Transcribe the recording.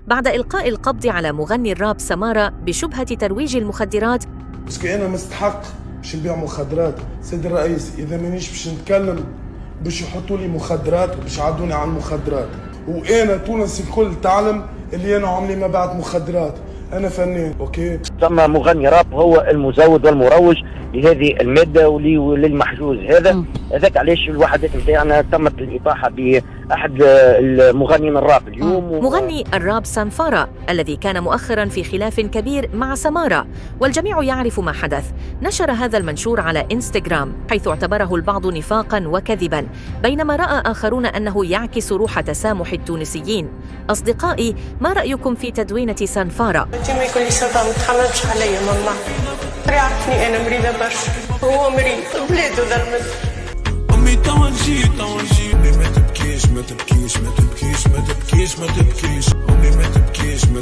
بعد إلقاء القبض على مغني الراب سمارة بشبهة ترويج المخدرات. باسكو أنا مستحق باش نبيع مخدرات. سيد الرئيس إذا مانيش باش نتكلم باش يحطوا لي مخدرات وباش يعدوني على المخدرات، وأنا تونس الكل تعلم اللي أنا عمري ما بعت مخدرات، أنا فنان. أوكي. ثم مغني راب هو المزود والمروج لهذه المادة وللمحجوز هذاك علاش الوحدات نتاعنا تمت الإطاحة بأحد المغنيين الراب اليوم. مغني الراب سانفارا الذي كان مؤخرا في خلاف كبير مع سمارة، والجميع يعرف ما حدث. نشر هذا المنشور على إنستغرام حيث اعتبره البعض نفاقا وكذبا، بينما رأى آخرون أنه يعكس روح تسامح التونسيين. أصدقائي، ما رأيكم في تدوينة سانفارا؟ ما يقول لي صدام ما تحملش عليا ماما، يعرفني انا مريضه برشا، هو مريض بلاده ظلمت. امي توجي ما تبكيش ما تبكيش ما تبكيش ما تبكيش ما تبكيش امي ما